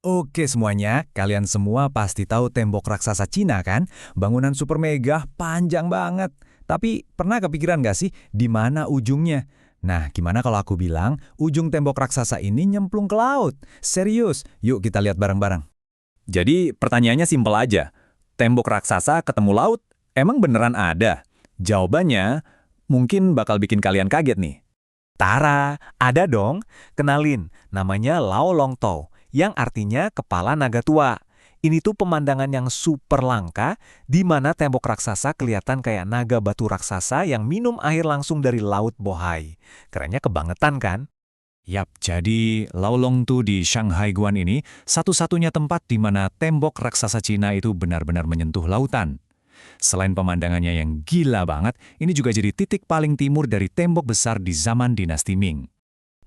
Oke semuanya, kalian semua pasti tahu tembok raksasa Cina kan? Bangunan super mega, panjang banget. Tapi pernah kepikiran nggak sih di mana ujungnya? Nah, gimana kalau aku bilang ujung tembok raksasa ini nyemplung ke laut? Serius, yuk kita lihat bareng-bareng. Jadi pertanyaannya simpel aja. Tembok raksasa ketemu laut, emang beneran ada? Jawabannya mungkin bakal bikin kalian kaget nih. Tara, ada dong. Kenalin, namanya Lao Long Tou, yang artinya kepala naga tua. Ini tuh pemandangan yang super langka, di mana tembok raksasa kelihatan kayak naga batu raksasa yang minum air langsung dari laut Bohai. Kerennya kebangetan kan? Yap, jadi Laolong Tu di Shanghai Guan ini satu-satunya tempat di mana tembok raksasa Cina itu benar-benar menyentuh lautan. Selain pemandangannya yang gila banget, ini juga jadi titik paling timur dari tembok besar di zaman dinasti Ming.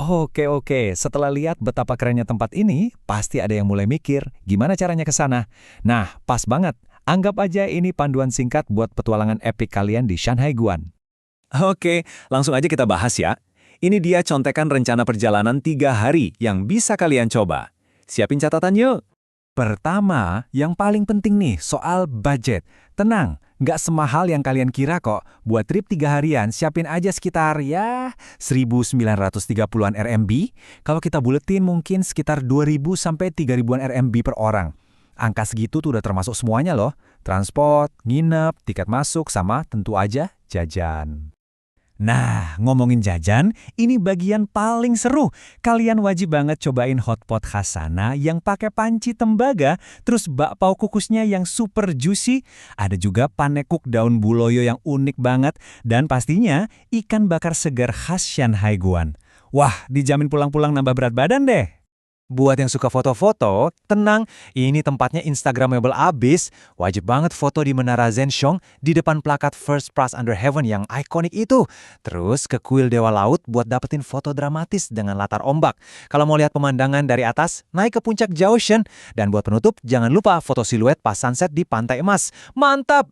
Oke, setelah lihat betapa kerennya tempat ini, pasti ada yang mulai mikir, gimana caranya ke sana? Nah, pas banget. Anggap aja ini panduan singkat buat petualangan epik kalian di Shanghai Guan. Oke, langsung aja kita bahas ya. Ini dia contekan rencana perjalanan 3 hari yang bisa kalian coba. Siapin catatan yuk. Pertama, yang paling penting nih, soal budget. Tenang, nggak semahal yang kalian kira kok. Buat trip 3 harian, siapin aja sekitar 1.930-an RMB. Kalau kita buletin mungkin sekitar 2.000 sampai 3.000-an RMB per orang. Angka segitu tuh udah termasuk semuanya loh. Transport, nginep, tiket masuk, sama tentu aja jajan. Nah, ngomongin jajan, ini bagian paling seru. Kalian wajib banget cobain hotpot khas sana yang pakai panci tembaga, terus bakpao kukusnya yang super juicy, ada juga panekuk daun buloyo yang unik banget, dan pastinya ikan bakar segar khas Shanghai Guan. Wah, dijamin pulang-pulang nambah berat badan deh. Buat yang suka foto-foto, tenang, ini tempatnya Instagramable abis. Wajib banget foto di Menara Zhenxiong di depan plakat First Prize Under Heaven yang ikonik itu. Terus ke kuil Dewa Laut buat dapetin foto dramatis dengan latar ombak. Kalau mau lihat pemandangan dari atas, naik ke puncak Jiaoshan. Dan buat penutup, jangan lupa foto siluet pas sunset di Pantai Emas. Mantap!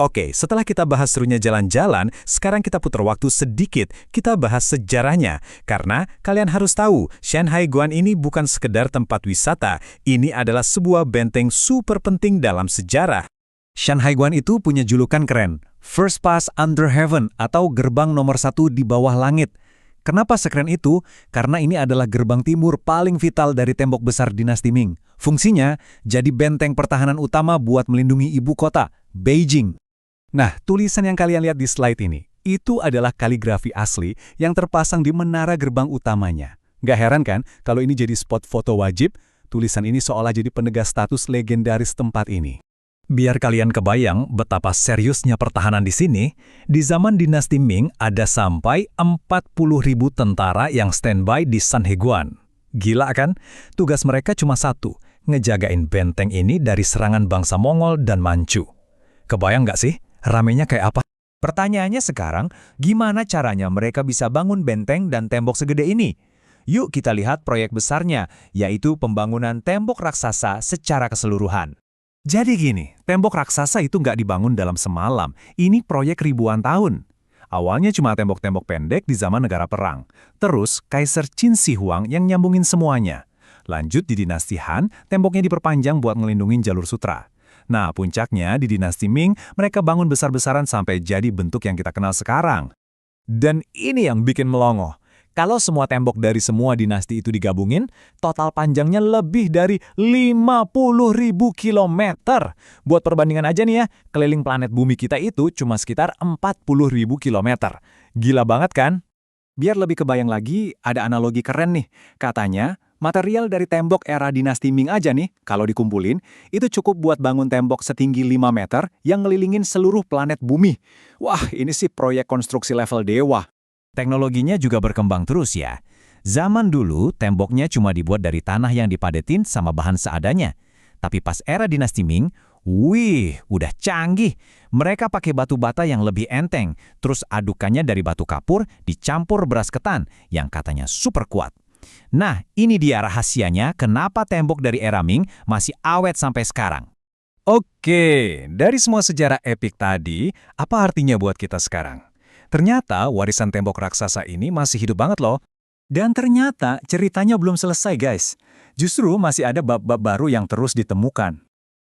Oke, setelah kita bahas serunya jalan-jalan, sekarang kita putar waktu sedikit, kita bahas sejarahnya. Karena kalian harus tahu, Shanghai Guan ini bukan sekedar tempat wisata, ini adalah sebuah benteng super penting dalam sejarah. Shanghai Guan itu punya julukan keren, First Pass Under Heaven atau gerbang nomor 1 di bawah langit. Kenapa sekeren itu? Karena ini adalah gerbang timur paling vital dari tembok besar dinasti Ming. Fungsinya, jadi benteng pertahanan utama buat melindungi ibu kota, Beijing. Nah, tulisan yang kalian lihat di slide ini, itu adalah kaligrafi asli yang terpasang di menara gerbang utamanya. Nggak heran kan kalau ini jadi spot foto wajib, tulisan ini seolah jadi penegas status legendaris tempat ini. Biar kalian kebayang betapa seriusnya pertahanan di sini, di zaman dinasti Ming ada sampai 40.000 tentara yang standby di Sanheguan. Gila kan? Tugas mereka cuma satu, ngejagain benteng ini dari serangan bangsa Mongol dan Manchu. Kebayang nggak sih? Ramenya kayak apa? Pertanyaannya sekarang, gimana caranya mereka bisa bangun benteng dan tembok segede ini? Yuk kita lihat proyek besarnya, yaitu pembangunan tembok raksasa secara keseluruhan. Jadi gini, tembok raksasa itu nggak dibangun dalam semalam. Ini proyek ribuan tahun. Awalnya cuma tembok-tembok pendek di zaman negara perang. Terus, Kaisar Qin Shi Huang yang nyambungin semuanya. Lanjut di dinasti Han, temboknya diperpanjang buat ngelindungin jalur sutra. Nah, puncaknya di dinasti Ming, mereka bangun besar-besaran sampai jadi bentuk yang kita kenal sekarang. Dan ini yang bikin melongo. Kalau semua tembok dari semua dinasti itu digabungin, total panjangnya lebih dari 50.000 kilometer. Buat perbandingan aja nih ya, keliling planet bumi kita itu cuma sekitar 40.000 kilometer. Gila banget kan? Biar lebih kebayang lagi, ada analogi keren nih. Katanya, material dari tembok era dinasti Ming aja nih, kalau dikumpulin, itu cukup buat bangun tembok setinggi 5 meter yang ngelilingin seluruh planet bumi. Wah, ini sih proyek konstruksi level dewa. Teknologinya juga berkembang terus ya. Zaman dulu, temboknya cuma dibuat dari tanah yang dipadetin sama bahan seadanya. Tapi pas era dinasti Ming, wih, udah canggih. Mereka pakai batu bata yang lebih enteng, terus adukannya dari batu kapur dicampur beras ketan yang katanya super kuat. Nah, ini dia rahasianya kenapa tembok dari era Ming masih awet sampai sekarang. Oke, dari semua sejarah epik tadi, apa artinya buat kita sekarang? Ternyata warisan tembok raksasa ini masih hidup banget loh. Dan ternyata ceritanya belum selesai guys. Justru masih ada bab-bab baru yang terus ditemukan.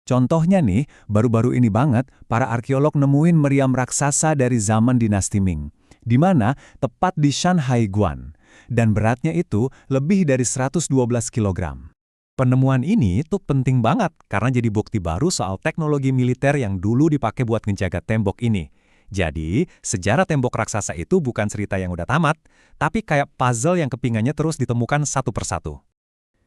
Contohnya nih, baru-baru ini banget, para arkeolog nemuin meriam raksasa dari zaman dinasti Ming, di mana tepat di Shanhai Guan, dan beratnya itu lebih dari 112 kg. Penemuan ini tuh penting banget karena jadi bukti baru soal teknologi militer yang dulu dipakai buat menjaga tembok ini. Jadi, sejarah tembok raksasa itu bukan cerita yang udah tamat, tapi kayak puzzle yang kepingannya terus ditemukan satu persatu.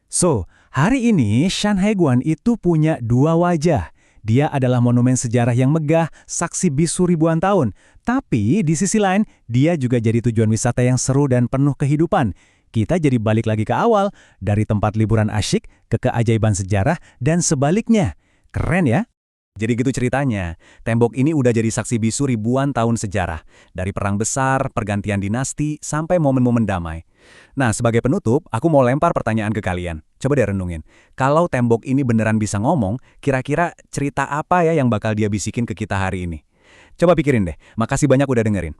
So, hari ini Shanhai Guan itu punya dua wajah. Dia adalah monumen sejarah yang megah, saksi bisu ribuan tahun. Tapi di sisi lain, dia juga jadi tujuan wisata yang seru dan penuh kehidupan. Kita jadi balik lagi ke awal, dari tempat liburan asyik ke keajaiban sejarah dan sebaliknya. Keren ya? Jadi gitu ceritanya, tembok ini udah jadi saksi bisu ribuan tahun sejarah. Dari perang besar, pergantian dinasti, sampai momen-momen damai. Nah, sebagai penutup, aku mau lempar pertanyaan ke kalian. Coba deh renungin. Kalau tembok ini beneran bisa ngomong, kira-kira cerita apa ya yang bakal dia bisikin ke kita hari ini? Coba pikirin deh. Makasih banyak udah dengerin.